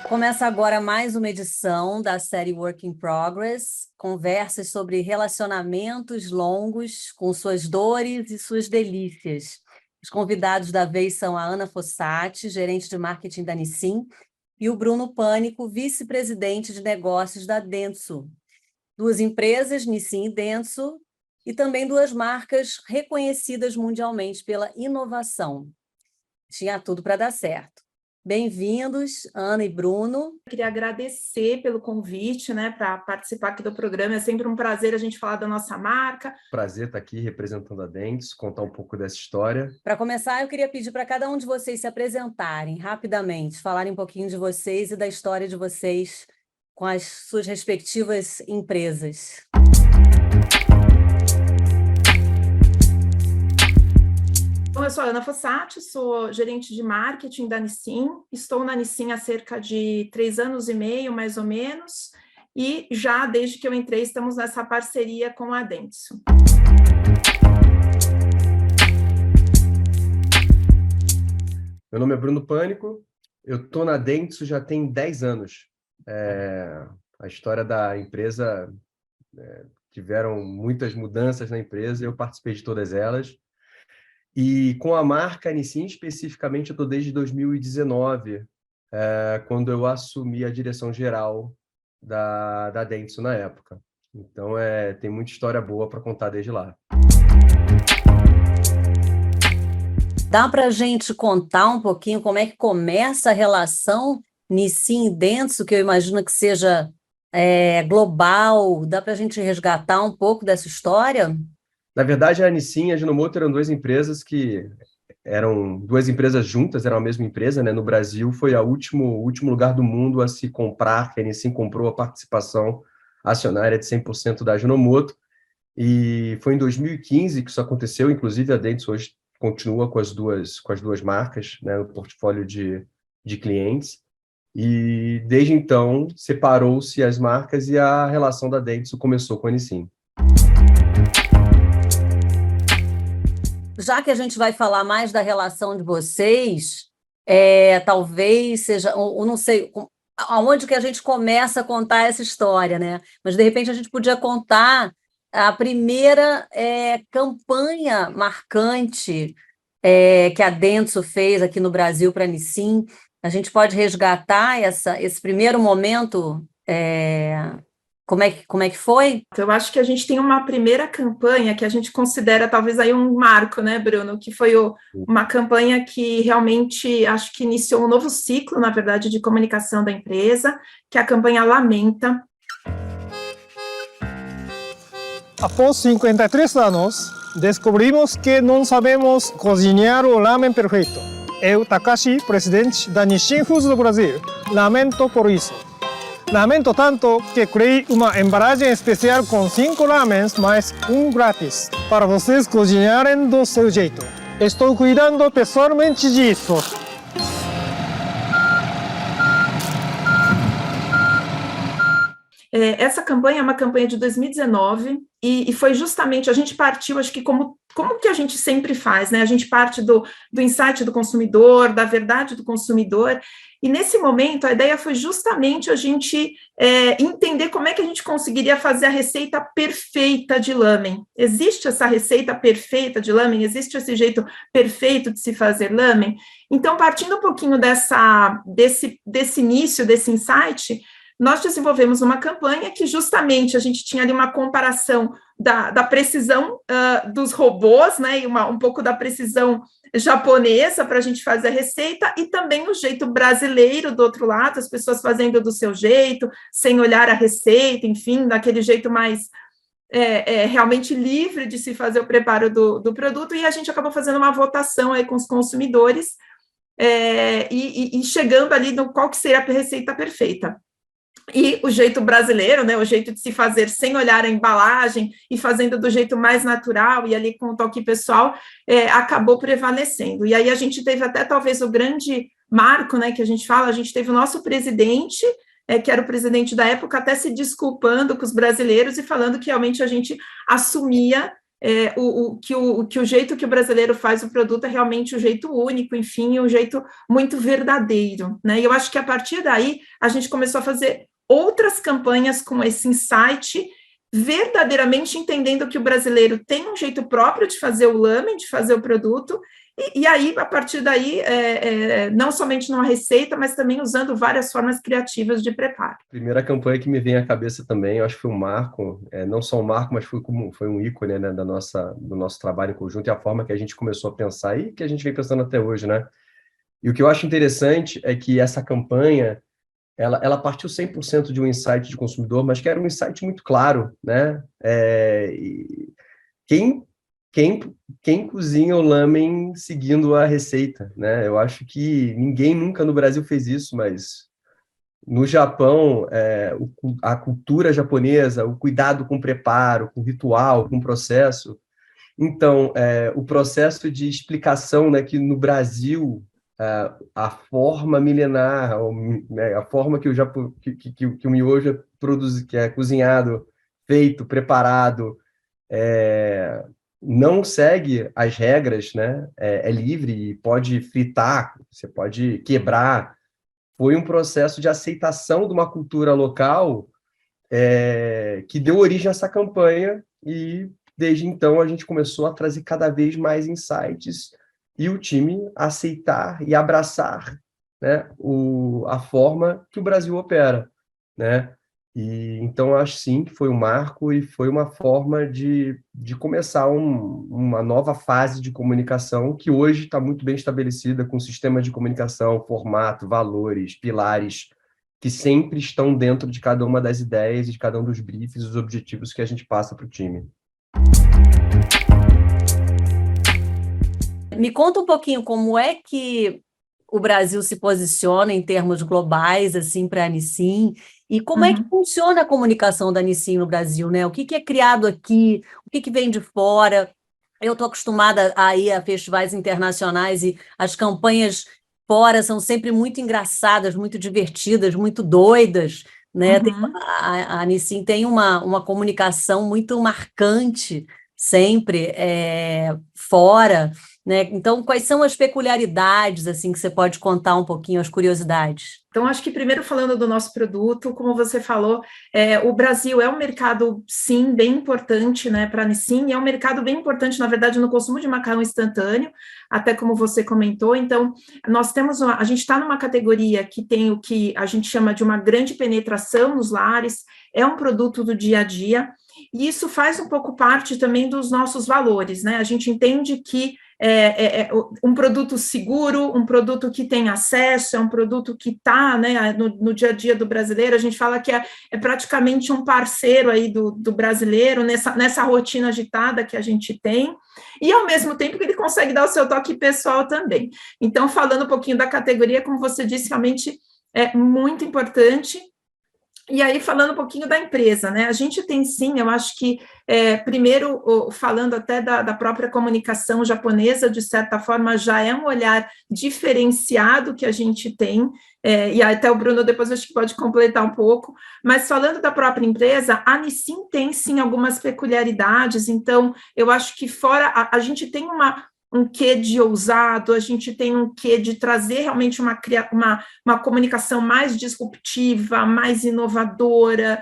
Começa agora mais uma edição da série Work in Progress, conversas sobre relacionamentos longos com suas dores e suas delícias. Os convidados da vez são a Ana Fossati, gerente de marketing da Nissin, e o Bruno Pânico, vice-presidente de negócios da Dentsu. Duas empresas, Nissin e Dentsu, e também duas marcas reconhecidas mundialmente pela inovação. Tinha tudo para dar certo. Bem-vindos, Ana e Bruno. Queria agradecer pelo convite, para participar aqui do programa. É sempre um prazer a gente falar da nossa marca. Prazer estar aqui representando a Dentsu, contar um pouco dessa história. Para começar, eu queria pedir para cada um de vocês se apresentarem rapidamente, falarem um pouquinho de vocês e da história de vocês com as suas respectivas empresas. Bom, eu sou a Ana Fossati, sou gerente de marketing da Nissin, estou na Nissin há cerca de 3 anos e meio, mais ou menos, e já desde que eu entrei estamos nessa parceria com a Dentsu. Meu nome é Bruno Pânico, eu estou na Dentsu já tem 10 anos. A história da empresa, tiveram muitas mudanças na empresa, eu participei de todas elas. E com a marca Nissin, especificamente, eu estou desde 2019, quando eu assumi a direção geral da Dentsu na época. Então, tem muita história boa para contar desde lá. Dá para a gente contar um pouquinho como é que começa a relação Nissin e Dentsu, que eu imagino que seja global? Dá para a gente resgatar um pouco dessa história? Na verdade, a Nissin e a Ajinomoto eram duas empresas que eram duas empresas juntas, eram a mesma empresa, né? No Brasil, foi o último lugar do mundo a se comprar, que a Nissin comprou a participação acionária de 100% da Ajinomoto, e foi em 2015 que isso aconteceu. Inclusive, a Dentsu hoje continua com as duas marcas, né, no portfólio de clientes, e desde então separou-se as marcas e a relação da Dentsu começou com a Nissin. Já que a gente vai falar mais da relação de vocês, talvez seja, eu não sei aonde que a gente começa a contar essa história, né? Mas, de repente, a gente podia contar a primeira campanha marcante que a Dentsu fez aqui no Brasil para a Nissin. A gente pode resgatar esse primeiro momento. Como é que foi? Eu acho que a gente tem uma primeira campanha que a gente considera talvez aí um marco, né, Bruno? Que foi uma campanha que realmente acho que iniciou um novo ciclo, na verdade, de comunicação da empresa, que é a campanha Lamenta. Após 53 anos, descobrimos que não sabemos cozinhar o lamen perfeito. Eu, Takashi, presidente da Nissin Foods do Brasil, lamento por isso. Lamento tanto que criei uma embalagem especial com 5 lamens mais um grátis, para vocês cozinharem do seu jeito. Estou cuidando pessoalmente disso. Essa campanha é uma campanha de 2019 e foi justamente, a gente partiu, acho que como que a gente sempre faz, né? A gente parte do insight do consumidor, da verdade do consumidor, e nesse momento a ideia foi justamente a gente entender como é que a gente conseguiria fazer a receita perfeita de lamen. Existe essa receita perfeita de lamen? Existe esse jeito perfeito de se fazer lamen? Então, partindo um pouquinho desse início, desse insight, nós desenvolvemos uma campanha que justamente a gente tinha ali uma comparação da precisão dos robôs, né, e um pouco da precisão japonesa para a gente fazer a receita, e também o jeito brasileiro do outro lado, as pessoas fazendo do seu jeito, sem olhar a receita, enfim, daquele jeito mais realmente livre de se fazer o preparo do produto, e a gente acabou fazendo uma votação aí com os consumidores, e chegando ali no qual que seria a receita perfeita. E o jeito brasileiro, né, o jeito de se fazer sem olhar a embalagem e fazendo do jeito mais natural e ali com o toque pessoal, acabou prevalecendo. E aí a gente teve até talvez o grande marco, né, que a gente fala, a gente teve o nosso presidente, que era o presidente da época, até se desculpando com os brasileiros e falando que realmente a gente assumia que o jeito que o brasileiro faz o produto é realmente o jeito único, enfim, um jeito muito verdadeiro, né? E eu acho que a partir daí a gente começou a fazer outras campanhas com esse insight, verdadeiramente entendendo que o brasileiro tem um jeito próprio de fazer o lamen, de fazer o produto, e aí, a partir daí, não somente numa receita, mas também usando várias formas criativas de preparo. Primeira campanha que me vem à cabeça também, eu acho que foi um marco, não só um marco, mas foi um ícone, né, do nosso trabalho em conjunto e a forma que a gente começou a pensar e que a gente vem pensando até hoje, né? E o que eu acho interessante é que essa campanha, ela partiu 100% de um insight de consumidor, mas que era um insight muito claro, né? Quem cozinha o lamen seguindo a receita, né? Eu acho que ninguém nunca no Brasil fez isso, mas no Japão, a cultura japonesa, o cuidado com o preparo, com o ritual, com o processo. Então, o processo de explicação, né, que no Brasil, a forma milenar, né, a forma que o miojo é produzido, que é cozinhado, feito, preparado, não segue as regras, né? É livre e pode fritar, você pode quebrar. Foi um processo de aceitação de uma cultura local que deu origem a essa campanha e, desde então, a gente começou a trazer cada vez mais insights e o time aceitar e abraçar, né, a forma que o Brasil opera, né? E então eu acho sim que foi um marco e foi uma forma de começar uma nova fase de comunicação que hoje está muito bem estabelecida com sistemas de comunicação, formato, valores, pilares, que sempre estão dentro de cada uma das ideias e de cada um dos briefs, os objetivos que a gente passa para o time. Me conta um pouquinho como é que o Brasil se posiciona em termos globais, assim, para a Nissin, e como é que funciona a comunicação da Nissin no Brasil, né? O que é criado aqui, o que vem de fora? Eu estou acostumada a ir a festivais internacionais e as campanhas fora são sempre muito engraçadas, muito divertidas, muito doidas, né? A Nissin tem uma comunicação muito marcante sempre fora, né? Então, quais são as peculiaridades, assim, que você pode contar um pouquinho, as curiosidades? Então, acho que primeiro falando do nosso produto, como você falou, o Brasil é um mercado, sim, bem importante, né, para a Nissin, e é um mercado bem importante, na verdade, no consumo de macarrão instantâneo, até como você comentou. Então, a gente está numa categoria que tem o que a gente chama de uma grande penetração nos lares, é um produto do dia a dia, e isso faz um pouco parte também dos nossos valores, né? A gente entende que um produto seguro, um produto que tem acesso, é um produto que está, né, no dia a dia do brasileiro. A gente fala que é praticamente um parceiro aí do brasileiro nessa rotina agitada que a gente tem, e ao mesmo tempo que ele consegue dar o seu toque pessoal também. Então, falando um pouquinho da categoria, como você disse, realmente é muito importante. E aí, falando um pouquinho da empresa, né? A gente tem sim, eu acho que, primeiro, falando até da própria comunicação japonesa, de certa forma, já é um olhar diferenciado que a gente tem, e até o Bruno depois acho que pode completar um pouco, mas falando da própria empresa, a Nissin tem sim algumas peculiaridades, então eu acho que fora, a gente tem um quê de ousado, a gente tem um quê de trazer realmente uma comunicação mais disruptiva, mais inovadora.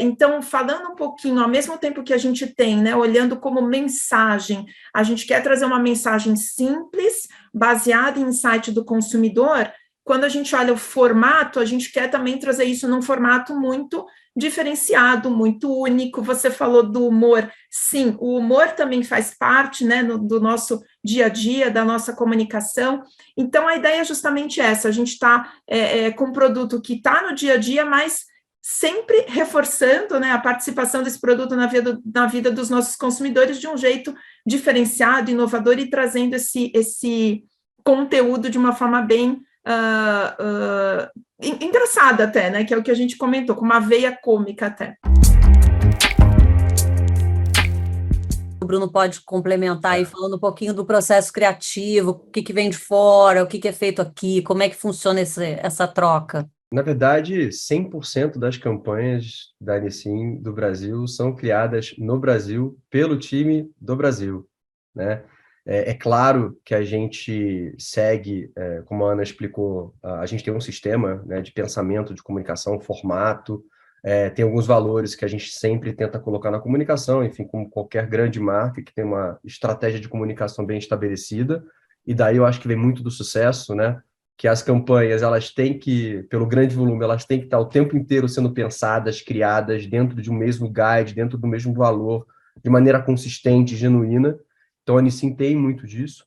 Então, falando um pouquinho, ao mesmo tempo que a gente tem, né, olhando como mensagem, a gente quer trazer uma mensagem simples, baseada em insight do consumidor. Quando a gente olha o formato, a gente quer também trazer isso num formato muito diferenciado, muito único. Você falou do humor, sim, o humor também faz parte, né, do nosso dia a dia, da nossa comunicação. Então, a ideia é justamente essa, a gente está com um produto que está no dia a dia, mas sempre reforçando, né, a participação desse produto na vida dos nossos consumidores de um jeito diferenciado, inovador, e trazendo esse conteúdo de uma forma bem engraçada até, né, que é o que a gente comentou, com uma veia cômica até. O Bruno pode complementar aí, falando um pouquinho do processo criativo, o que vem de fora, o que é feito aqui, como é que funciona essa troca? Na verdade, 100% das campanhas da Nissin do Brasil são criadas no Brasil pelo time do Brasil, né? É claro que a gente segue, como a Ana explicou, a gente tem um sistema, né, de pensamento, de comunicação, formato, tem alguns valores que a gente sempre tenta colocar na comunicação, enfim, como qualquer grande marca que tem uma estratégia de comunicação bem estabelecida, e daí eu acho que vem muito do sucesso, né? Que as campanhas, elas têm que, pelo grande volume, elas têm que estar o tempo inteiro sendo pensadas, criadas dentro de um mesmo guide, dentro do mesmo valor, de maneira consistente, genuína. Então, a Nissin tem muito disso.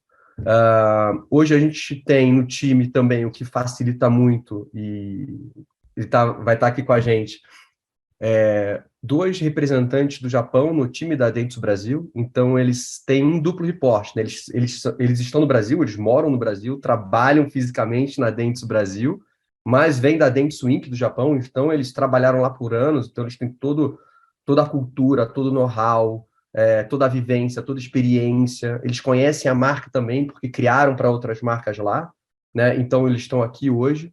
Hoje a gente tem no time também o que facilita muito, e ele vai estar aqui com a gente, 2 representantes do Japão no time da Dentsu Brasil, então eles têm um duplo reporte, né? Eles estão no Brasil, eles moram no Brasil, trabalham fisicamente na Dentsu Brasil, mas vêm da Dentsu Inc. do Japão, então eles trabalharam lá por anos, então eles têm toda a cultura, todo o know-how, toda a vivência, toda a experiência, eles conhecem a marca também, porque criaram para outras marcas lá, né? Então eles estão aqui hoje,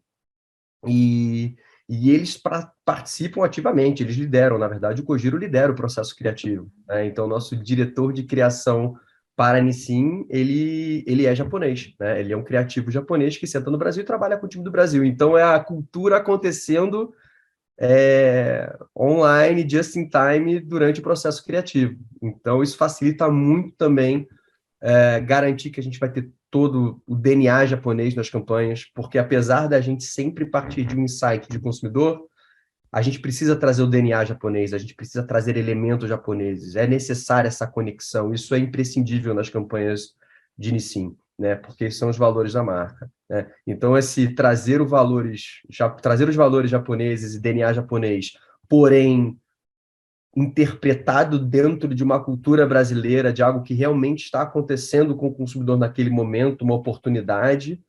e eles participam ativamente, eles lideram, na verdade, o Kojiro lidera o processo criativo, né? Então, nosso diretor de criação para a Nissin, ele é japonês, né? Ele é um criativo japonês que senta no Brasil e trabalha com o time do Brasil. Então, é a cultura acontecendo online, just in time, durante o processo criativo. Então, isso facilita muito também garantir que a gente vai ter todo o DNA japonês nas campanhas, porque apesar da gente sempre partir de um insight de consumidor, a gente precisa trazer o DNA japonês, a gente precisa trazer elementos japoneses, é necessária essa conexão, isso é imprescindível nas campanhas de Nissin, né? Porque são os valores da marca, né? Então, trazer os valores japoneses e DNA japonês, porém interpretado dentro de uma cultura brasileira, de algo que realmente está acontecendo com o consumidor naquele momento, uma oportunidade,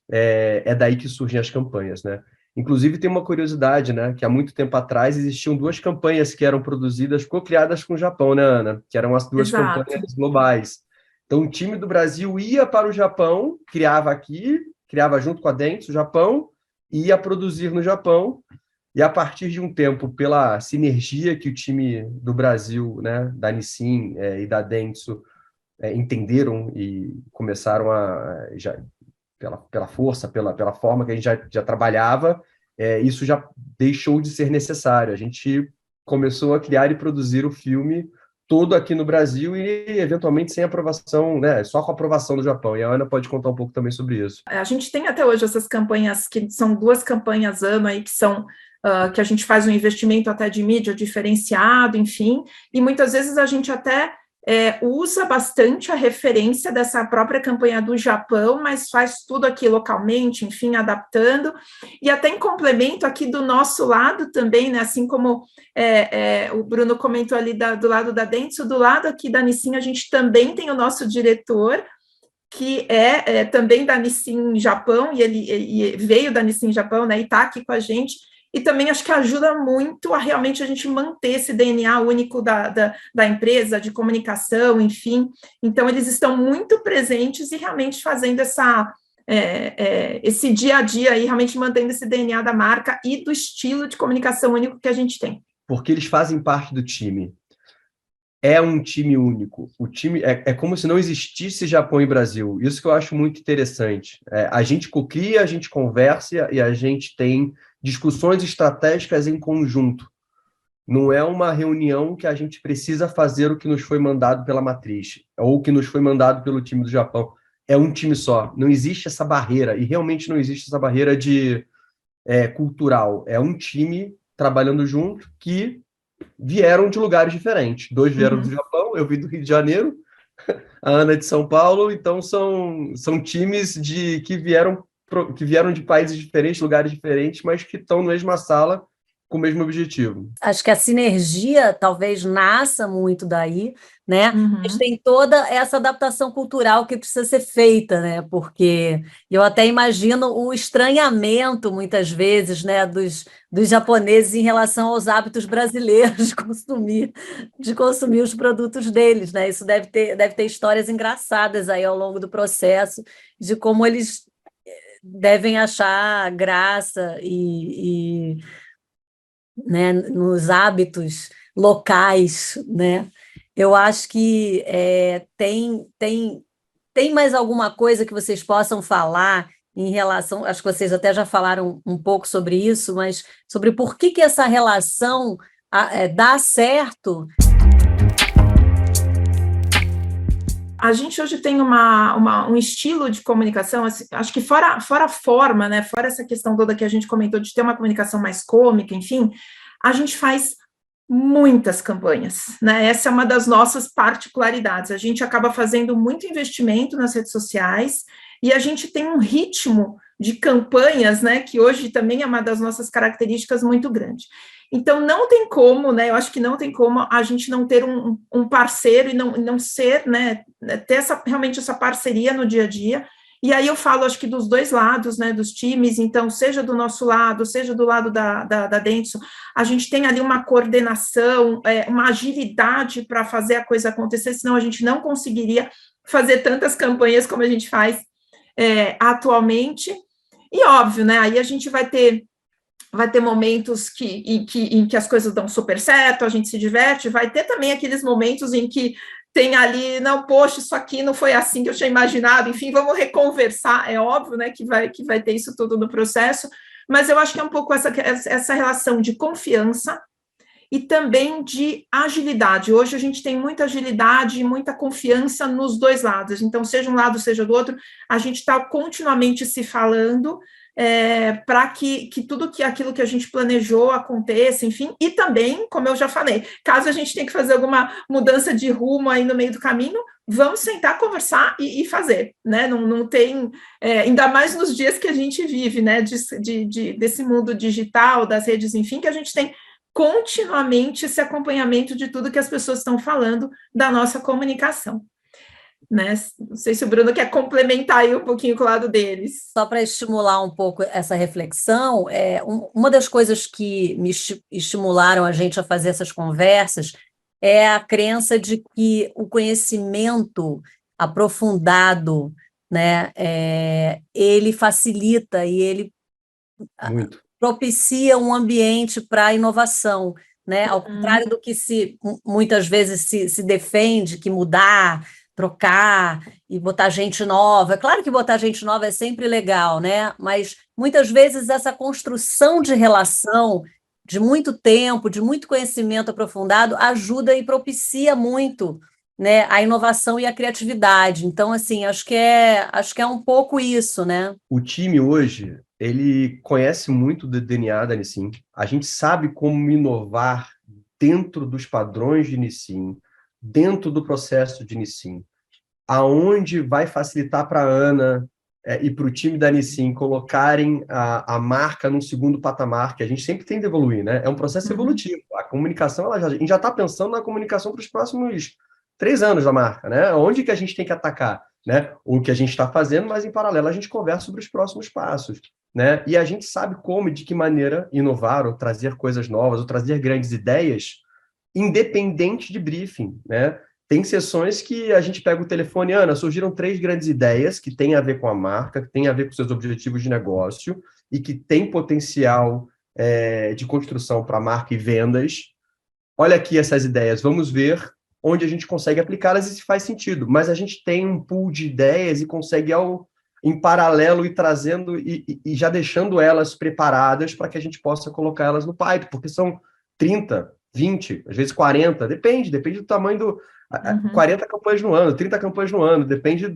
é daí que surgem as campanhas, né? Inclusive, tem uma curiosidade, né? Que há muito tempo atrás existiam 2 campanhas que eram produzidas, co-criadas com o Japão, né, Ana? Que eram as 2 Exato. campanhas globais. Então, o time do Brasil ia para o Japão, criava junto com a Dentsu, o Japão, e ia produzir no Japão. E a partir de um tempo, pela sinergia que o time do Brasil, né, da Nissin e da Dentsu entenderam e começaram pela força, pela forma que a gente já trabalhava, isso já deixou de ser necessário. A gente começou a criar e produzir o filme todo aqui no Brasil e, eventualmente, sem aprovação, né, só com a aprovação do Japão. E a Ana pode contar um pouco também sobre isso. A gente tem até hoje essas campanhas, que são 2 campanhas ano aí, que são que a gente faz um investimento até de mídia diferenciado, enfim, e muitas vezes a gente até usa bastante a referência dessa própria campanha do Japão, mas faz tudo aqui localmente, enfim, adaptando, e até em complemento aqui do nosso lado também, né, assim como o Bruno comentou ali do lado da Dentsu, do lado aqui da Nissin, a gente também tem o nosso diretor, que também da Nissin Japão, e ele veio da Nissin Japão, né, e está aqui com a gente, e também acho que ajuda muito a realmente a gente manter esse DNA único da empresa, de comunicação, enfim. Então, eles estão muito presentes e realmente fazendo esse dia a dia aí, realmente mantendo esse DNA da marca e do estilo de comunicação único que a gente tem. Porque eles fazem parte do time. É um time único. O time é como se não existisse Japão e Brasil. Isso que eu acho muito interessante. A gente cocria, a gente conversa e a gente tem discussões estratégicas em conjunto. Não é uma reunião que a gente precisa fazer o que nos foi mandado pela matriz, ou o que nos foi mandado pelo time do Japão. É um time só. Não existe essa barreira, e realmente não existe essa barreira cultural. É um time trabalhando junto que vieram de lugares diferentes. 2 vieram do Japão, eu vim do Rio de Janeiro, a Ana é de São Paulo, então são times que vieram de países diferentes, lugares diferentes, mas que estão na mesma sala com o mesmo objetivo. Acho que a sinergia talvez nasça muito daí, né? Mas tem toda essa adaptação cultural que precisa ser feita, né? Porque eu até imagino o estranhamento, muitas vezes, né, dos japoneses em relação aos hábitos brasileiros de consumir os produtos deles, né? Isso deve ter histórias engraçadas aí ao longo do processo, de como eles devem achar graça né, nos hábitos locais, né? Eu acho que tem mais alguma coisa que vocês possam falar em relação, acho que vocês até já falaram um pouco sobre isso, mas sobre por que essa relação dá certo. A gente hoje tem um estilo de comunicação, assim, acho que fora a forma, né, fora essa questão toda que a gente comentou de ter uma comunicação mais cômica, enfim, a gente faz muitas campanhas, né, essa é uma das nossas particularidades, a gente acaba fazendo muito investimento nas redes sociais, e a gente tem um ritmo de campanhas, né, que hoje também é uma das nossas características muito grande. Então, não tem como, né, eu acho que não tem como a gente não ter um parceiro e não ser, né, ter realmente essa parceria no dia a dia, e aí eu falo, acho que dos dois lados, né, dos times, então, seja do nosso lado, seja do lado da Dentsu, a gente tem ali uma coordenação, uma agilidade para fazer a coisa acontecer, senão a gente não conseguiria fazer tantas campanhas como a gente faz atualmente, e óbvio, né, aí a gente vai ter momentos em que as coisas dão super certo, a gente se diverte, vai ter também aqueles momentos em que tem ali, não, poxa, isso aqui não foi assim que eu tinha imaginado, enfim, vamos reconversar, é óbvio, né, que vai ter isso tudo no processo, mas eu acho que é um pouco essa relação de confiança e também de agilidade. Hoje a gente tem muita agilidade e muita confiança nos dois lados, então, seja um lado, seja do outro, a gente está continuamente se falando, para que tudo aquilo que a gente planejou aconteça, enfim, e também, como eu já falei, caso a gente tenha que fazer alguma mudança de rumo aí no meio do caminho, vamos sentar, conversar e fazer, né, não tem, ainda mais nos dias que a gente vive, né, desse mundo digital, das redes, enfim, que a gente tem continuamente esse acompanhamento de tudo que as pessoas estão falando da nossa comunicação. Né? Não sei se o Bruno quer complementar aí um pouquinho com o lado deles. Só para estimular um pouco essa reflexão, uma das coisas que me estimularam a gente a fazer essas conversas é a crença de que o conhecimento aprofundado, né, ele facilita e ele Muito. propicia um ambiente para a inovação, né? Ao contrário do que muitas vezes se defende, que mudar, trocar e botar gente nova. É claro que botar gente nova é sempre legal, né? Mas muitas vezes essa construção de relação de muito tempo, de muito conhecimento aprofundado, ajuda e propicia muito, né, a inovação e a criatividade. Então, assim, acho que é um pouco isso, né? O time hoje, ele conhece muito do DNA da Nissin. A gente sabe como inovar dentro dos padrões de Nissin, dentro do processo de Nissin, aonde vai facilitar para a Ana e para o time da Nissin colocarem a marca num segundo patamar, que a gente sempre tem de evoluir, né? É um processo evolutivo. A comunicação, a gente já está pensando na comunicação para os próximos 3 anos da marca, né? Onde que a gente tem que atacar, né? O que a gente está fazendo, mas em paralelo a gente conversa sobre os próximos passos, né? E a gente sabe como e de que maneira inovar ou trazer coisas novas ou trazer grandes ideias, independente de briefing, né? Tem sessões que a gente pega o telefone, Ana, surgiram 3 grandes ideias que têm a ver com a marca, que têm a ver com seus objetivos de negócio e que têm potencial de construção para marca e vendas. Olha aqui essas ideias, vamos ver onde a gente consegue aplicá-las e se faz sentido. Mas a gente tem um pool de ideias e consegue, em paralelo, ir trazendo e já deixando elas preparadas para que a gente possa colocar elas no pipe, porque são 30, 20, às vezes 40, depende do tamanho do... 40 campanhas no ano, 30 campanhas no ano, depende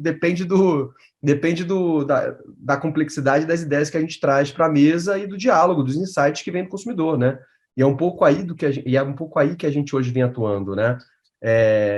da complexidade das ideias que a gente traz para a mesa e do diálogo, dos insights que vem do consumidor, né? E é um pouco aí que a gente hoje vem atuando, né?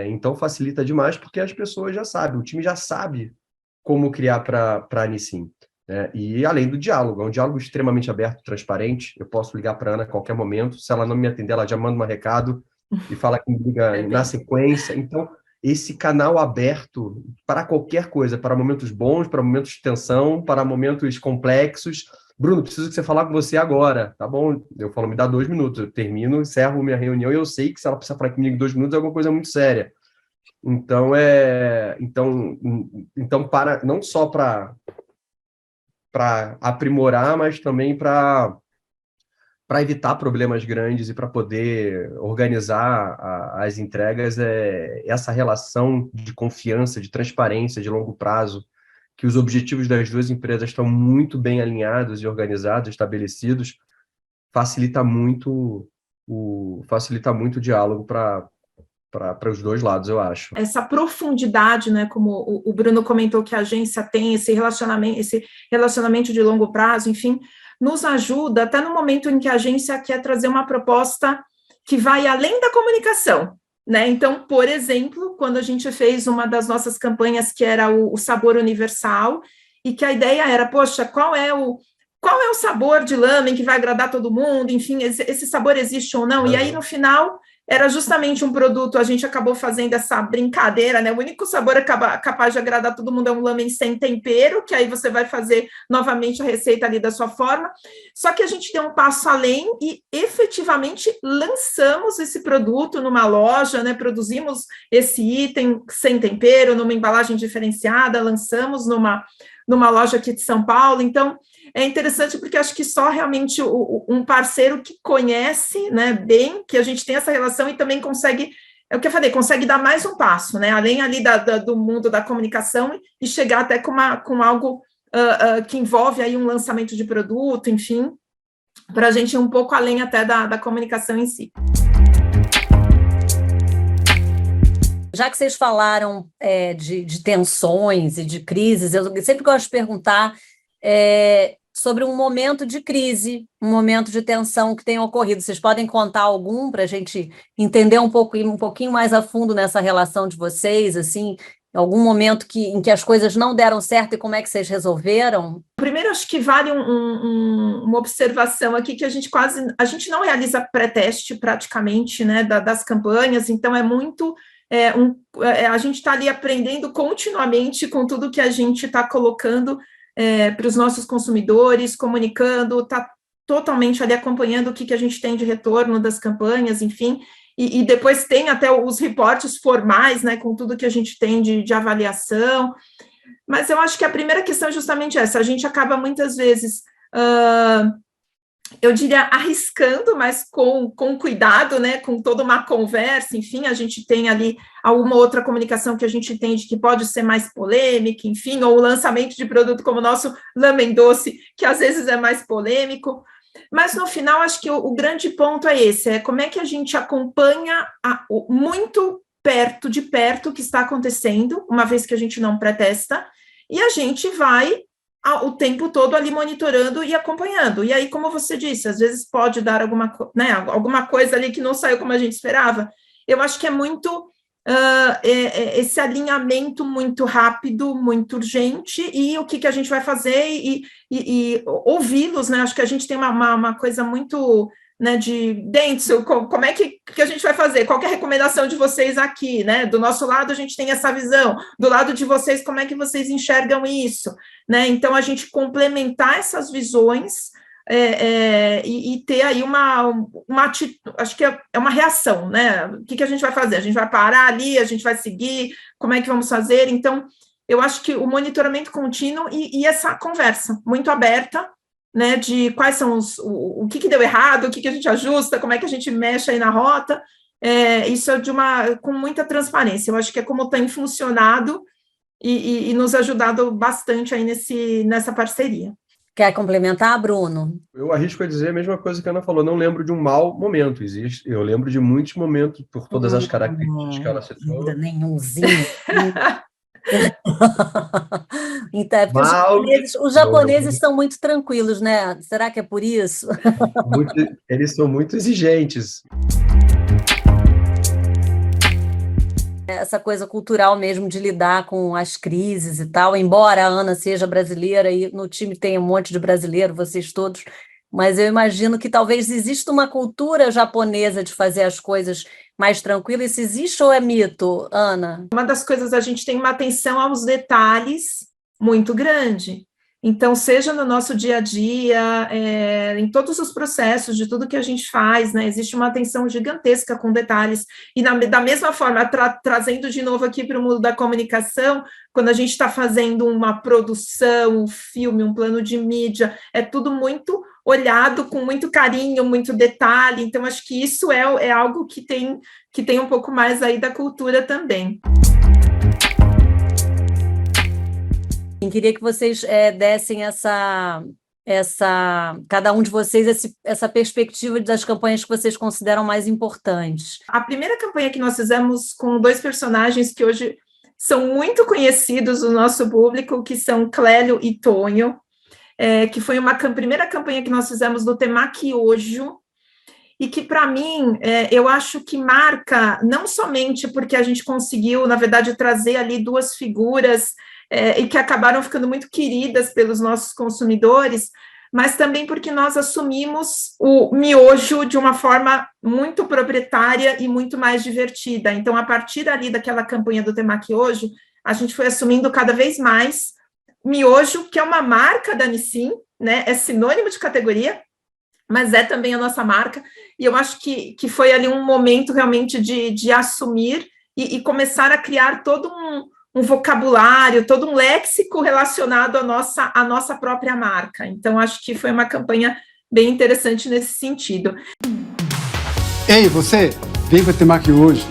Então facilita demais porque as pessoas já sabem, o time já sabe como criar para a Nissin, né? E além do diálogo, é um diálogo extremamente aberto, transparente. Eu posso ligar para a Ana a qualquer momento, se ela não me atender, ela já manda um recado e fala que me liga na sequência. Então, esse canal aberto para qualquer coisa, para momentos bons, para momentos de tensão, para momentos complexos. Bruno, preciso que você falar com você agora, tá bom? Eu falo, me dá 2 minutos, eu termino, encerro minha reunião e eu sei que se ela precisar falar comigo em 2 minutos é alguma coisa muito séria. Então, para não só para aprimorar, mas também para evitar problemas grandes e para poder organizar as entregas, essa relação de confiança, de transparência, de longo prazo, que os objetivos das duas empresas estão muito bem alinhados e organizados, estabelecidos, facilita muito o diálogo para os dois lados, eu acho. Essa profundidade, né, como o Bruno comentou que a agência tem, esse relacionamento de longo prazo, enfim, nos ajuda até no momento em que a agência quer trazer uma proposta que vai além da comunicação, né? Então, por exemplo, quando a gente fez uma das nossas campanhas que era o sabor universal, e que a ideia era, poxa, qual é o sabor de lamen que vai agradar todo mundo, enfim, esse sabor existe ou não, e aí no final era justamente um produto, a gente acabou fazendo essa brincadeira, né, o único sabor capaz de agradar todo mundo é um lamen sem tempero, que aí você vai fazer novamente a receita ali da sua forma, só que a gente deu um passo além e efetivamente lançamos esse produto numa loja, né, produzimos esse item sem tempero, numa embalagem diferenciada, lançamos numa loja aqui de São Paulo, então é interessante porque acho que só realmente um parceiro que conhece, né, bem, que a gente tem essa relação e também consegue, é o que eu falei, consegue dar mais um passo, né, além ali do mundo da comunicação e chegar até com algo que envolve aí um lançamento de produto, enfim, para a gente ir um pouco além até da comunicação em si. Já que vocês falaram de tensões e de crises, eu sempre gosto de perguntar sobre um momento de crise, um momento de tensão que tenha ocorrido. Vocês podem contar algum para a gente entender um pouquinho mais a fundo nessa relação de vocês, assim, algum momento em que as coisas não deram certo e como é que vocês resolveram? Primeiro, acho que vale uma observação aqui que a gente não realiza pré-teste praticamente, né, das campanhas, então é muito... a gente está ali aprendendo continuamente com tudo que a gente está colocando para os nossos consumidores, comunicando, está totalmente ali acompanhando o que a gente tem de retorno das campanhas, enfim, e depois tem até os reportes formais, né, com tudo que a gente tem de avaliação, mas eu acho que a primeira questão é justamente essa, a gente acaba muitas vezes... eu diria arriscando, mas com cuidado, né, com toda uma conversa, enfim, a gente tem ali alguma outra comunicação que a gente entende que pode ser mais polêmica, enfim, ou o lançamento de produto como o nosso lamen doce, que às vezes é mais polêmico, mas no final acho que o grande ponto é esse, como é que a gente acompanha muito de perto o que está acontecendo, uma vez que a gente não pré-testa, e a gente vai o tempo todo ali monitorando e acompanhando. E aí, como você disse, às vezes pode dar alguma coisa ali que não saiu como a gente esperava. Eu acho que é muito esse alinhamento muito rápido, muito urgente, e o que a gente vai fazer e ouvi-los, né? Acho que a gente tem uma coisa muito... né, de Dentsu, como é que a gente vai fazer? Qual que é a recomendação de vocês aqui, né? Do nosso lado a gente tem essa visão, do lado de vocês, como é que vocês enxergam isso, né? Então a gente complementar essas visões e ter aí uma atitude, acho que é uma reação, né? O que a gente vai fazer? A gente vai parar ali, a gente vai seguir, como é que vamos fazer? Então, eu acho que o monitoramento contínuo e essa conversa muito aberta, né, de quais são o que deu errado, o que a gente ajusta, como é que a gente mexe aí na rota, isso é com muita transparência, eu acho que é como tem funcionado e nos ajudado bastante aí nessa parceria. Quer complementar, Bruno? Eu arrisco a dizer a mesma coisa que a Ana falou, não lembro de um mau momento, eu lembro de muitos momentos, por todas as características que ela citou. Nenhumzinho. Então, é porque os japoneses são muito tranquilos, né? Será que é por isso? Eles são muito exigentes. Essa coisa cultural mesmo de lidar com as crises e tal, embora a Ana seja brasileira e no time tem um monte de brasileiro, vocês todos, mas eu imagino que talvez exista uma cultura japonesa de fazer as coisas mais tranquilas. Isso existe ou é mito, Ana? Uma das coisas, a gente tem uma atenção aos detalhes muito grande. Então, seja no nosso dia a dia, em todos os processos de tudo que a gente faz, né, existe uma atenção gigantesca com detalhes, e da mesma forma, trazendo de novo aqui para o mundo da comunicação, quando a gente está fazendo uma produção, um filme, um plano de mídia, é tudo muito olhado com muito carinho, muito detalhe, então acho que isso é algo que tem um pouco mais aí da cultura também. Eu queria que vocês dessem cada um de vocês essa perspectiva das campanhas que vocês consideram mais importantes. A primeira campanha que nós fizemos com 2 personagens que hoje são muito conhecidos do nosso público, que são Clélio e Tonho, que foi uma primeira campanha que nós fizemos do Temaki Ojo, e que, para mim, eu acho que marca, não somente porque a gente conseguiu, na verdade, trazer ali 2 figuras e que acabaram ficando muito queridas pelos nossos consumidores, mas também porque nós assumimos o miojo de uma forma muito proprietária e muito mais divertida. Então, a partir ali daquela campanha do Temaki Ojo, a gente foi assumindo cada vez mais miojo, que é uma marca da Nissin, né? É sinônimo de categoria, mas é também a nossa marca, e eu acho que foi ali um momento realmente de assumir e começar a criar todo um vocabulário, todo um léxico relacionado à nossa própria marca. Então, acho que foi uma campanha bem interessante nesse sentido. Ei, você, vem para Temaki hoje.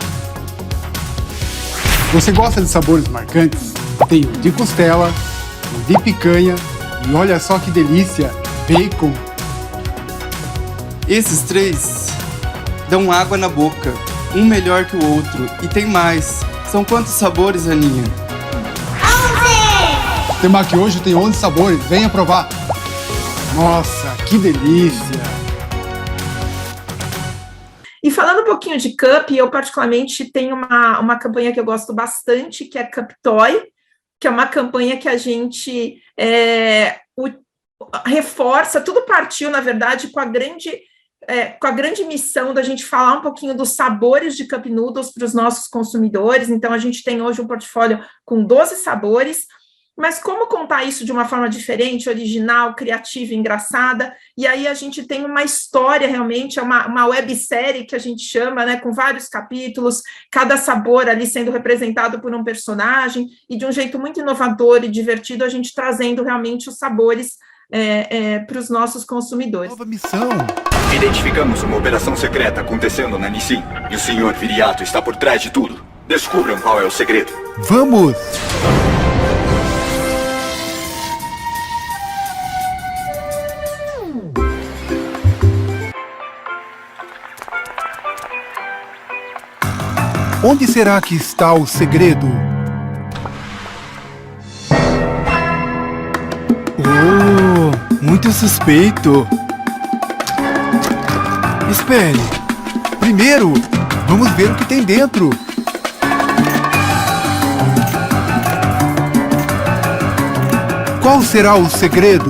Você gosta de sabores marcantes? Tem o de costela, o de picanha e olha só que delícia, bacon. Esses 3 dão água na boca, um melhor que o outro. E tem mais. São quantos sabores, Aninha? 11! Temaki hoje tem 11 sabores, venha provar. Nossa, que delícia! E falando um pouquinho de Cup, eu particularmente tenho uma campanha que eu gosto bastante, que é Cup Toy, que é uma campanha que a gente reforça, tudo partiu, na verdade, com a grande missão da gente falar um pouquinho dos sabores de Cup Noodles para os nossos consumidores. Então, a gente tem hoje um portfólio com 12 sabores, mas como contar isso de uma forma diferente, original, criativa, engraçada? E aí a gente tem uma história realmente, é uma websérie que a gente chama, né, com vários capítulos, cada sabor ali sendo representado por um personagem, e de um jeito muito inovador e divertido, a gente trazendo realmente os sabores para os nossos consumidores. Nova missão! Identificamos uma operação secreta acontecendo na Nissin, e o Sr. Viriato está por trás de tudo. Descubram qual é o segredo. Vamos! Onde será que está o segredo? Oh, muito suspeito. Espere! Primeiro, vamos ver o que tem dentro. Qual será o segredo?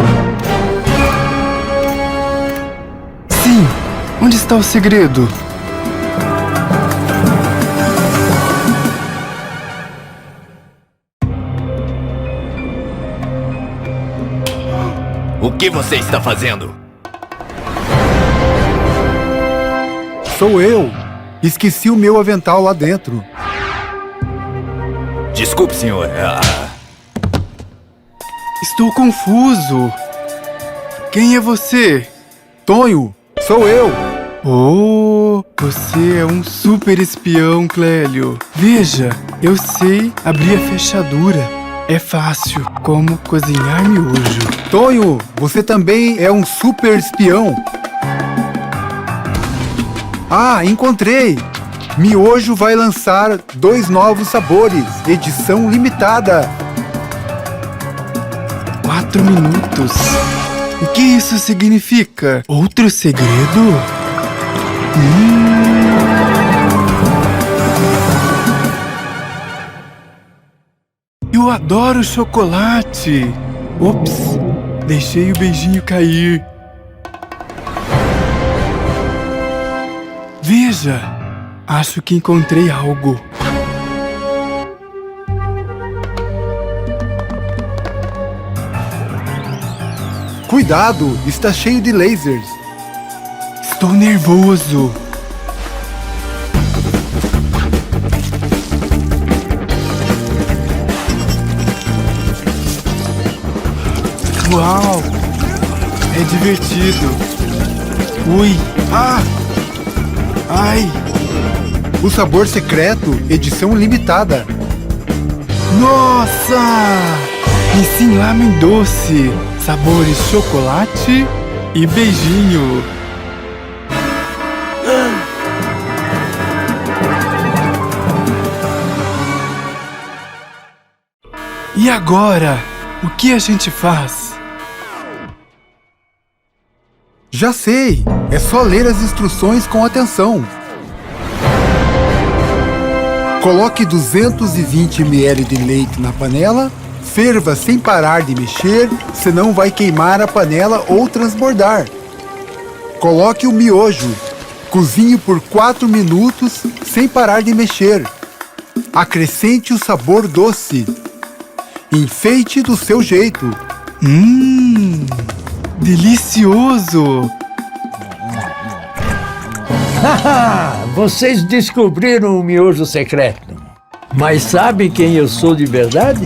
Sim, onde está o segredo? O que você está fazendo? Sou eu. Esqueci o meu avental lá dentro. Desculpe, senhor. Estou confuso. Quem é você? Tonho, sou eu. Oh, você é um super espião, Clélio. Veja, eu sei abrir a fechadura. É fácil, como cozinhar miojo. Tonho, você também é um super espião. Ah, encontrei! Miojo vai lançar 2 novos sabores, edição limitada. 4 minutos. O que isso significa? Outro segredo? Eu adoro chocolate. Ops, deixei o beijinho cair. Veja, acho que encontrei algo. Cuidado, está cheio de lasers. Estou nervoso. Uau! É divertido. Ui! Ah! Ai! O sabor secreto, edição limitada. Nossa! Nissin Lamen doce. Sabores chocolate e beijinho. E agora? O que a gente faz? Já sei, é só ler as instruções com atenção. Coloque 220 ml de leite na panela, ferva sem parar de mexer, senão vai queimar a panela ou transbordar. Coloque o miojo, cozinhe por 4 minutos sem parar de mexer. Acrescente o sabor doce. Enfeite do seu jeito. Delicioso! Vocês descobriram o miojo secreto. Mas sabem quem eu sou de verdade?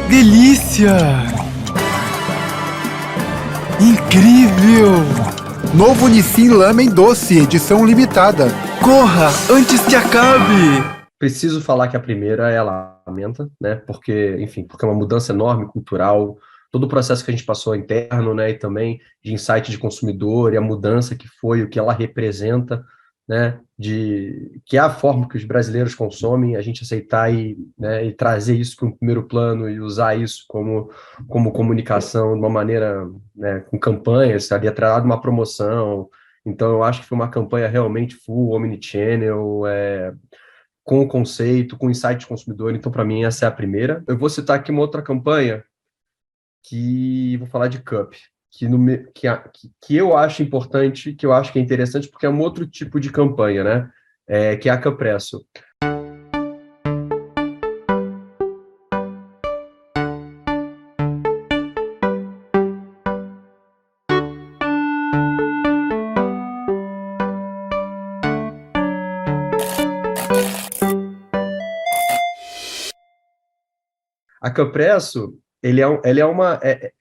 Delícia! Incrível! Novo Nissin Lamen doce, edição limitada. Corra antes que acabe! Preciso falar que a primeira é a Lamenta, né? Porque, enfim, porque é uma mudança enorme, cultural, todo o processo que a gente passou interno, né? E também de insight de consumidor e a mudança que foi, o que ela representa, né? Que é a forma que os brasileiros consomem, a gente aceitar e trazer isso para um primeiro plano e usar isso como comunicação de uma maneira, né? Com campanhas, ali atrás de uma promoção. Então, eu acho que foi uma campanha realmente full omnichannel, com o conceito, com o insight de consumidor. Então, para mim, essa é a primeira. Eu vou citar aqui uma outra campanha que vou falar de Cup, que eu acho importante, que eu acho que é interessante, porque é um outro tipo de campanha, né? Que é a Cupresso. A Cupresso,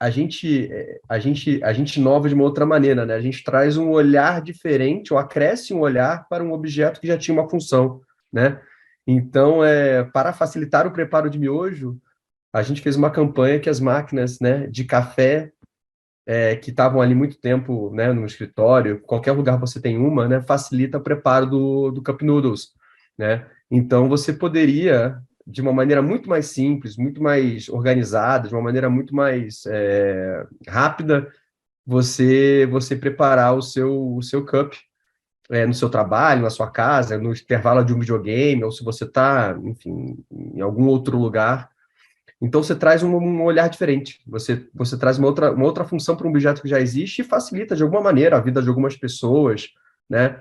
a gente inova de uma outra maneira, né? A gente traz um olhar diferente, ou acresce um olhar para um objeto que já tinha uma função, né? Então, para facilitar o preparo de miojo, a gente fez uma campanha que as máquinas, né, de café que estavam ali muito tempo, né, no escritório, qualquer lugar você tem uma, né, facilita o preparo do Cup Noodles, né? Então, você poderia, de uma maneira muito mais simples, muito mais organizada, de uma maneira muito mais rápida, você preparar o seu cup no seu trabalho, na sua casa, no intervalo de um videogame, ou se você está, enfim, em algum outro lugar. Então, você traz um olhar diferente, você traz uma outra função para um objeto que já existe e facilita, de alguma maneira, a vida de algumas pessoas, né?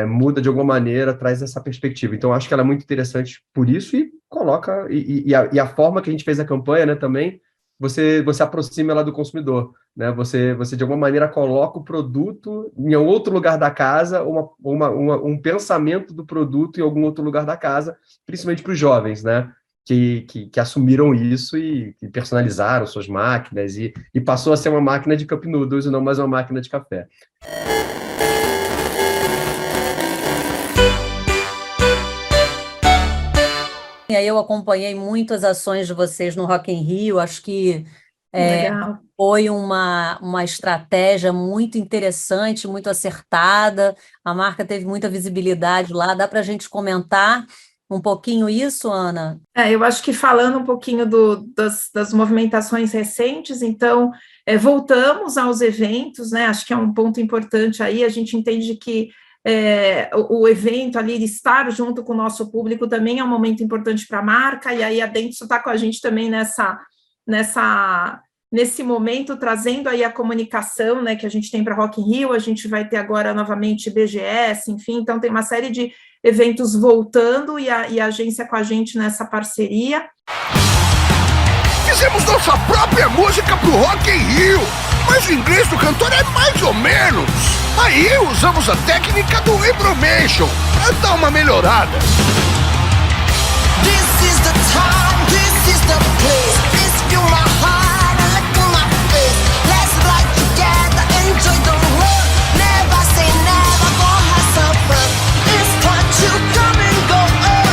Muda de alguma maneira, traz essa perspectiva. Então, acho que ela é muito interessante por isso e coloca, e a forma que a gente fez a campanha, né, também, você aproxima ela do consumidor, né? Você de alguma maneira coloca o produto em outro lugar da casa, um pensamento do produto em algum outro lugar da casa, principalmente para os jovens, né? Que assumiram isso e personalizaram suas máquinas e passou a ser uma máquina de Cup Noodles e não mais uma máquina de café. E aí eu acompanhei muito as ações de vocês no Rock in Rio, acho que foi uma estratégia muito interessante, muito acertada, a marca teve muita visibilidade lá, dá para a gente comentar um pouquinho isso, Ana? Eu acho que falando um pouquinho das movimentações recentes, então, voltamos aos eventos, né? Acho que é um ponto importante aí, a gente entende que o evento ali, de estar junto com o nosso público também é um momento importante para a marca, e aí a Dentsu está com a gente também nesse momento, trazendo aí a comunicação, né, que a gente tem para Rock in Rio, a gente vai ter agora novamente BGS, enfim, então tem uma série de eventos voltando e a agência com a gente nessa parceria. Fizemos nossa própria música pro Rock in Rio, mas o inglês do cantor é mais ou menos. Aí usamos a técnica do Impromation pra dar uma melhorada. This is the time, this is the place. Please feel my heart and look in my face. Let's ride together, enjoy the road. Never say never, go have some fun. It's time to come and go up.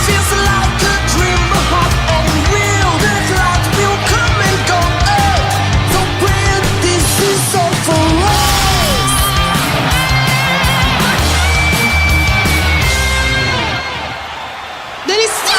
Feels like a dream, but hot and real. The clouds will come and go up. So when this is all for us. Delícia!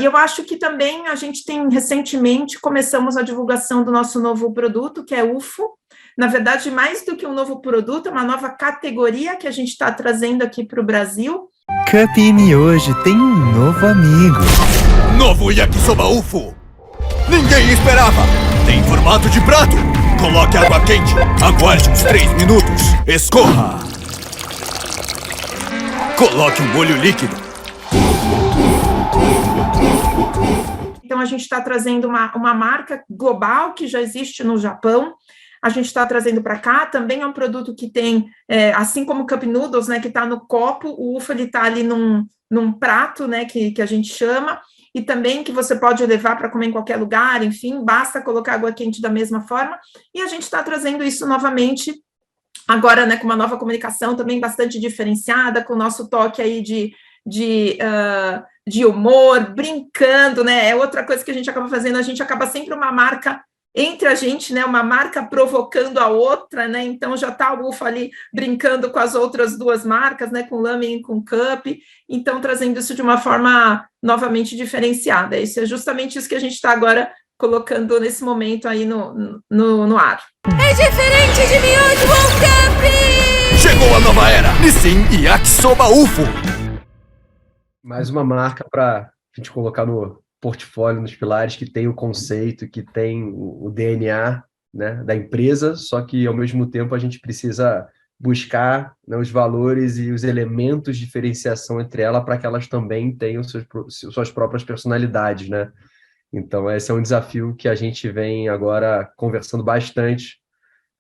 E eu acho que também a gente tem, recentemente, começamos a divulgação do nosso novo produto, que é UFO. Na verdade, mais do que um novo produto, é uma nova categoria que a gente está trazendo aqui para o Brasil. Cup Miojo tem um novo amigo. Novo Yakisoba UFO! Ninguém esperava! Tem formato de prato! Coloque água quente, aguarde uns 3 minutos, escorra! Coloque um molho líquido. Então, a gente está trazendo uma marca global que já existe no Japão, a gente está trazendo para cá, também é um produto que tem, assim como o Cup Noodles, né, que está no copo, o UFO está ali num prato, né, que a gente chama, e também que você pode levar para comer em qualquer lugar, enfim, basta colocar água quente da mesma forma, e a gente está trazendo isso novamente, agora, né, com uma nova comunicação também bastante diferenciada, com o nosso toque aí de humor, brincando, né, é outra coisa que a gente acaba fazendo, a gente acaba sempre uma marca entre a gente, né, uma marca provocando a outra, né, então já está o UFO ali brincando com as outras duas marcas, né, com o Lamen e com o Cup, então trazendo isso de uma forma novamente diferenciada, isso é justamente isso que a gente está agora colocando nesse momento aí no ar. É diferente de Miojo ou Cup! Chegou a nova era, Nissin e Yakisoba UFO! Mais uma marca para a gente colocar no portfólio, nos pilares, que tem o conceito, que tem o DNA, né, da empresa, só que, ao mesmo tempo, a gente precisa buscar, né, os valores e os elementos de diferenciação entre elas para que elas também tenham suas próprias personalidades, né? Então, esse é um desafio que a gente vem agora conversando bastante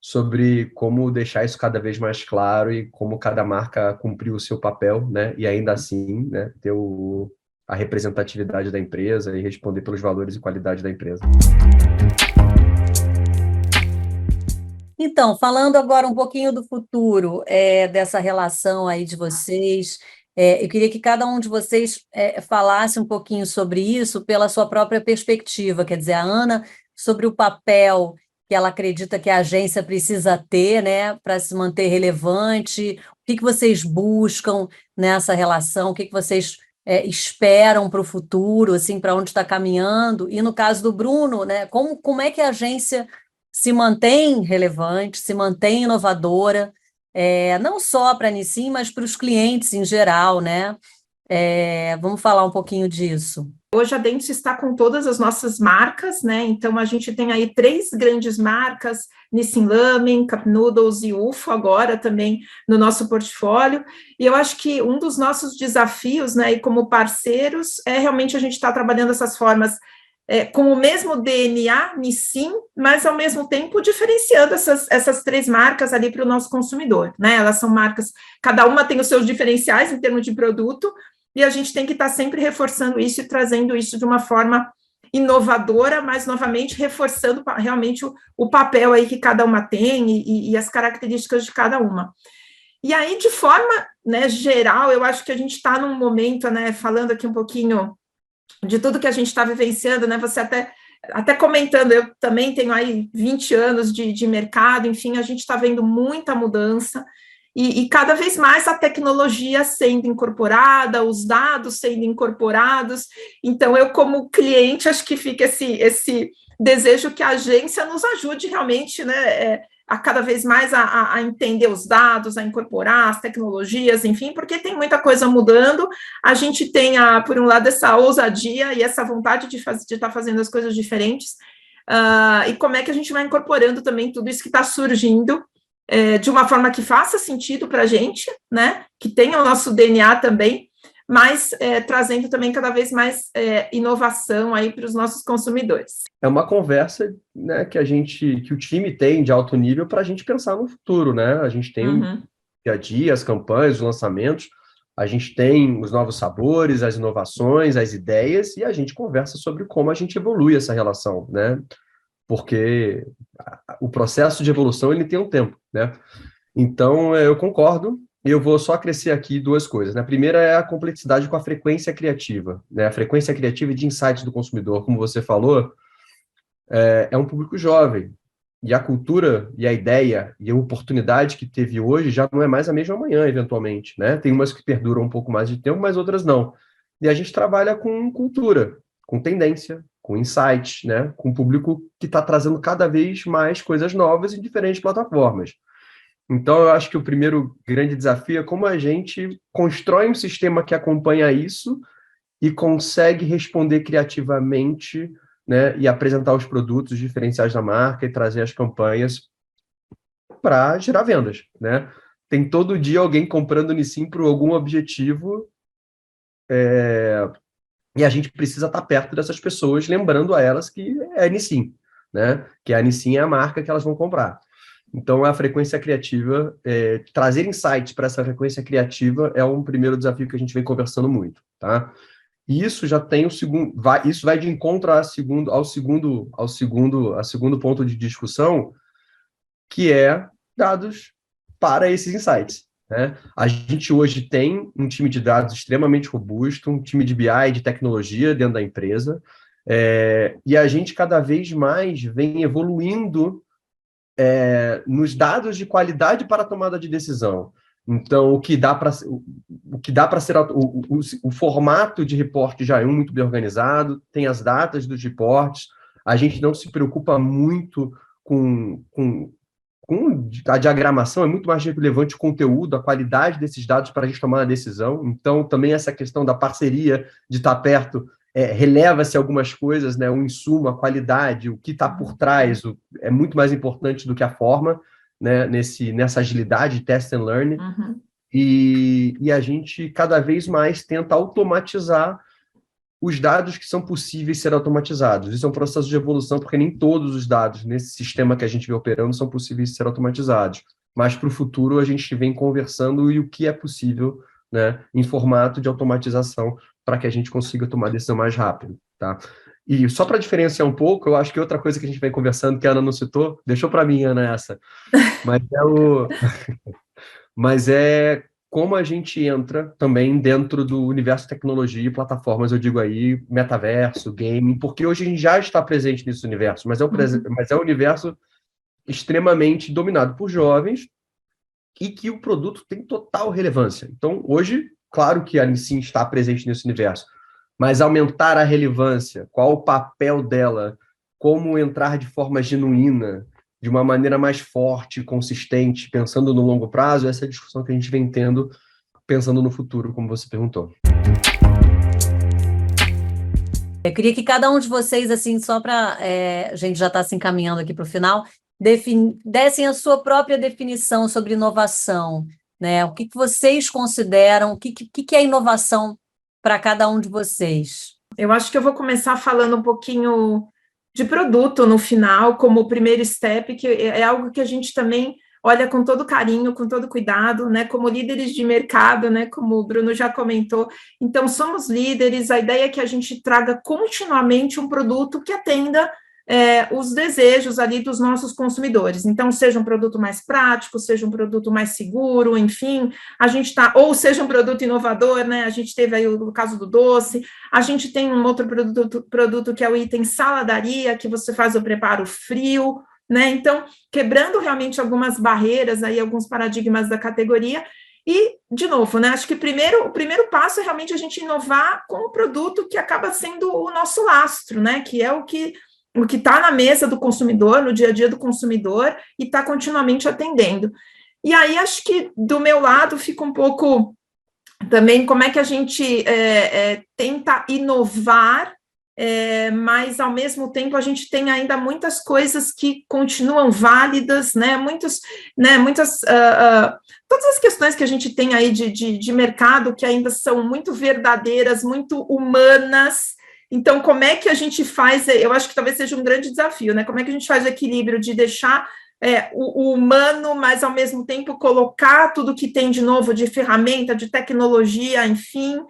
sobre como deixar isso cada vez mais claro e como cada marca cumprir o seu papel, né? E ainda assim, né, ter a representatividade da empresa e responder pelos valores e qualidade da empresa. Então, falando agora um pouquinho do futuro, dessa relação aí de vocês, eu queria que cada um de vocês falasse um pouquinho sobre isso pela sua própria perspectiva, quer dizer, a Ana, sobre o papel que ela acredita que a agência precisa ter, né, para se manter relevante, o que vocês buscam nessa relação, o que vocês esperam para o futuro, assim, para onde está caminhando, e no caso do Bruno, né, como é que a agência se mantém relevante, se mantém inovadora, não só para a Nissin, mas para os clientes em geral, né? Vamos falar um pouquinho disso. Hoje a Dentsu está com todas as nossas marcas, né? Então a gente tem aí 3 grandes marcas, Nissin Lamen, Cup Noodles e UFO agora também no nosso portfólio. E eu acho que um dos nossos desafios, né, e como parceiros, é realmente a gente estar trabalhando essas formas com o mesmo DNA Nissin, mas ao mesmo tempo diferenciando essas 3 marcas ali para o nosso consumidor, né? Elas são marcas, cada uma tem os seus diferenciais em termos de produto, e a gente tem que estar sempre reforçando isso e trazendo isso de uma forma inovadora, mas novamente reforçando realmente o papel aí que cada uma tem e as características de cada uma. E aí, de forma, né, geral, eu acho que a gente está num momento, né, falando aqui um pouquinho de tudo que a gente está vivenciando, né, você até comentando, eu também tenho aí 20 anos de mercado, enfim, a gente está vendo muita mudança, e cada vez mais a tecnologia sendo incorporada, os dados sendo incorporados, então eu como cliente acho que fica esse desejo que a agência nos ajude realmente, né, a cada vez mais a entender os dados, a incorporar as tecnologias, enfim, porque tem muita coisa mudando, a gente tem, por um lado, essa ousadia e essa vontade de estar fazendo as coisas diferentes, e como é que a gente vai incorporando também tudo isso que está surgindo, de uma forma que faça sentido para a gente, né, que tenha o nosso DNA também, mas trazendo também cada vez mais inovação aí para os nossos consumidores. É uma conversa, né, que o time tem de alto nível para a gente pensar no futuro, né? A gente tem o dia a dia, as campanhas, os lançamentos, a gente tem os novos sabores, as inovações, as ideias, e a gente conversa sobre como a gente evolui essa relação, né? Porque o processo de evolução, ele tem um tempo, né? Então, eu concordo, e eu vou só acrescer aqui duas coisas, né? A primeira é a complexidade com a frequência criativa, né? A frequência criativa de insights do consumidor, como você falou, é um público jovem, e a cultura, e a ideia, e a oportunidade que teve hoje já não é mais a mesma amanhã, eventualmente, né? Tem umas que perduram um pouco mais de tempo, mas outras não. E a gente trabalha com cultura, com tendência, com insights, né? Com um público que está trazendo cada vez mais coisas novas em diferentes plataformas. Então, eu acho que o primeiro grande desafio é como a gente constrói um sistema que acompanha isso e consegue responder criativamente, né, e apresentar os produtos diferenciais da marca e trazer as campanhas para gerar vendas, né? Tem todo dia alguém comprando Nissin por algum objetivo, e a gente precisa estar perto dessas pessoas, lembrando a elas que é Nissin, né? Que a Nissin é a marca que elas vão comprar. Então, a frequência criativa, trazer insights para essa frequência criativa é um primeiro desafio que a gente vem conversando muito, tá? E isso já tem o segundo, isso vai de encontro ao segundo ponto de discussão, que é dados para esses insights, né? A gente hoje tem um time de dados extremamente robusto, um time de BI, de tecnologia dentro da empresa, e a gente cada vez mais vem evoluindo nos dados de qualidade para a tomada de decisão. Então, o que dá para ser o formato de reporte já é muito bem organizado, tem as datas dos reportes, a gente não se preocupa muito com a diagramação, é muito mais relevante o conteúdo, a qualidade desses dados para a gente tomar a decisão. Então, também essa questão da parceria, de estar perto, releva-se algumas coisas, né? O insumo, a qualidade, o que está por trás, é muito mais importante do que a forma, né? Nessa agilidade, test and learn. E a gente cada vez mais tenta automatizar os dados que são possíveis ser automatizados. Isso é um processo de evolução, porque nem todos os dados nesse sistema que a gente vem operando são possíveis de ser automatizados. Mas para o futuro a gente vem conversando e o que é possível, né, em formato de automatização para que a gente consiga tomar decisão mais rápido, tá? E só para diferenciar um pouco, eu acho que outra coisa que a gente vem conversando, que a Ana não citou, deixou para mim, Ana, essa, mas é como a gente entra também dentro do universo de tecnologia e plataformas, eu digo aí, metaverso, gaming, porque hoje a gente já está presente nesse universo, mas é um universo extremamente dominado por jovens e que o produto tem total relevância. Então, hoje, claro que a Nissin está presente nesse universo, mas aumentar a relevância, qual o papel dela, como entrar de forma genuína, de uma maneira mais forte, consistente, pensando no longo prazo, essa é a discussão que a gente vem tendo, pensando no futuro, como você perguntou. Eu queria que cada um de vocês, assim, só para a gente já está se encaminhando aqui para o final, dessem a sua própria definição sobre inovação, né? O que vocês consideram, o que é inovação para cada um de vocês? Eu acho que eu vou começar falando um pouquinho de produto no final, como o primeiro step, que é algo que a gente também olha com todo carinho, com todo cuidado, né, como líderes de mercado, né, como o Bruno já comentou. Então, somos líderes, a ideia é que a gente traga continuamente um produto que atenda os desejos ali dos nossos consumidores. Então, seja um produto mais prático, seja um produto mais seguro, enfim, ou seja um produto inovador, né? A gente teve aí o caso do doce, a gente tem um outro produto que é o item saladaria, que você faz o preparo frio, né? Então, quebrando realmente algumas barreiras aí, alguns paradigmas da categoria. E, de novo, né, acho que o primeiro passo é realmente a gente inovar com o produto que acaba sendo o nosso lastro, né? Que é o que está na mesa do consumidor, no dia a dia do consumidor, e está continuamente atendendo. E aí, acho que, do meu lado, fica um pouco também como é que a gente tenta inovar mas, ao mesmo tempo, a gente tem ainda muitas coisas que continuam válidas, né? Todas as questões que a gente tem aí de mercado que ainda são muito verdadeiras, muito humanas. Então, como é que a gente faz? Eu acho que talvez seja um grande desafio, né? Como é que a gente faz o equilíbrio de deixar o humano, mas, ao mesmo tempo, colocar tudo que tem de novo, de ferramenta, de tecnologia, enfim...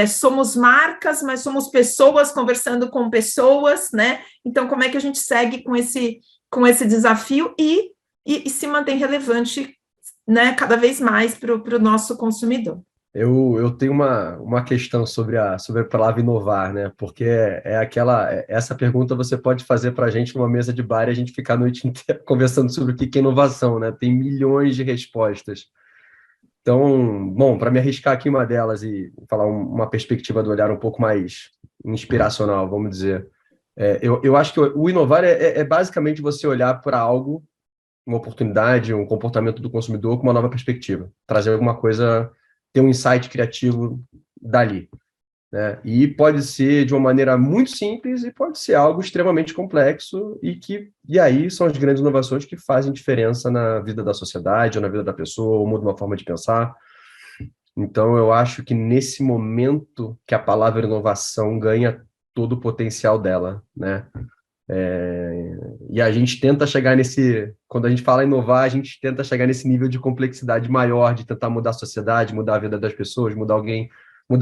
somos marcas, mas somos pessoas conversando com pessoas, né? Então, como é que a gente segue com esse desafio e se mantém relevante, né, cada vez mais para o nosso consumidor? Eu tenho uma questão sobre a palavra inovar, né? Porque essa pergunta você pode fazer para a gente numa mesa de bar e a gente ficar a noite inteira conversando sobre o que é inovação, né? Tem milhões de respostas. Então, bom, para me arriscar aqui uma delas e falar uma perspectiva do olhar um pouco mais inspiracional, vamos dizer, eu acho que o inovar é basicamente você olhar para algo, uma oportunidade, um comportamento do consumidor com uma nova perspectiva, trazer alguma coisa, ter um insight criativo dali, né? E pode ser de uma maneira muito simples e pode ser algo extremamente complexo e aí são as grandes inovações que fazem diferença na vida da sociedade ou na vida da pessoa, ou muda uma forma de pensar. Então, eu acho que nesse momento que a palavra inovação ganha todo o potencial dela, né? E a gente tenta chegar quando a gente fala inovar, a gente tenta chegar nesse nível de complexidade maior, de tentar mudar a sociedade, mudar a vida das pessoas, mudar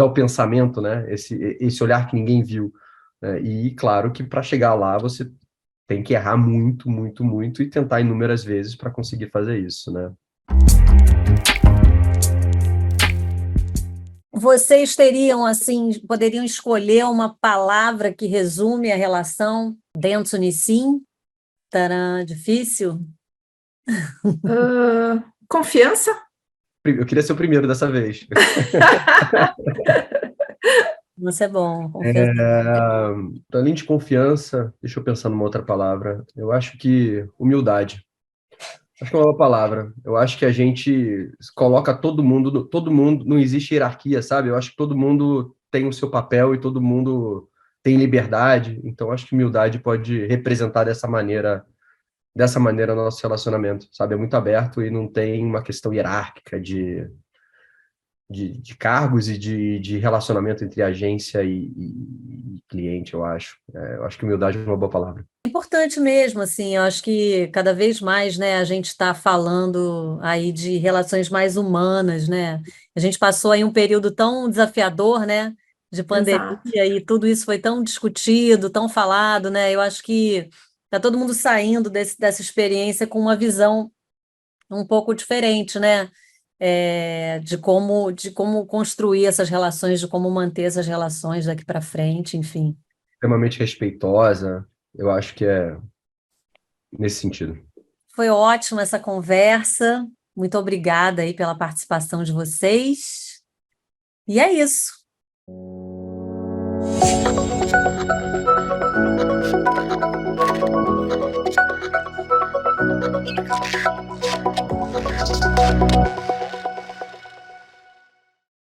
o pensamento, né? Esse olhar que ninguém viu. Né? E, claro, que para chegar lá, você tem que errar muito, muito, muito e tentar inúmeras vezes para conseguir fazer isso, né? Vocês poderiam escolher uma palavra que resume a relação Dentsu Nissin? Tcharam, difícil? Confiança? Eu queria ser o primeiro dessa vez. Isso é bom. Além de confiança, deixa eu pensar numa outra palavra. Eu acho que humildade. Acho que é uma boa palavra. Eu acho que a gente coloca todo mundo, não existe hierarquia, sabe? Eu acho que todo mundo tem o seu papel e todo mundo tem liberdade. Então, acho que humildade pode representar dessa maneira nosso relacionamento, sabe? É muito aberto e não tem uma questão hierárquica de cargos e de relacionamento entre agência e cliente, eu acho. Eu acho que humildade é uma boa palavra. Importante mesmo, assim, eu acho que cada vez mais, né, a gente está falando aí de relações mais humanas, né? A gente passou aí um período tão desafiador, né, de pandemia, e tudo isso foi tão discutido, tão falado, né? Eu acho que está todo mundo saindo dessa experiência com uma visão um pouco diferente, né? De como construir essas relações, de como manter essas relações daqui para frente, enfim. Extremamente respeitosa, eu acho que é nesse sentido. Foi ótima essa conversa, muito obrigada aí pela participação de vocês, e é isso.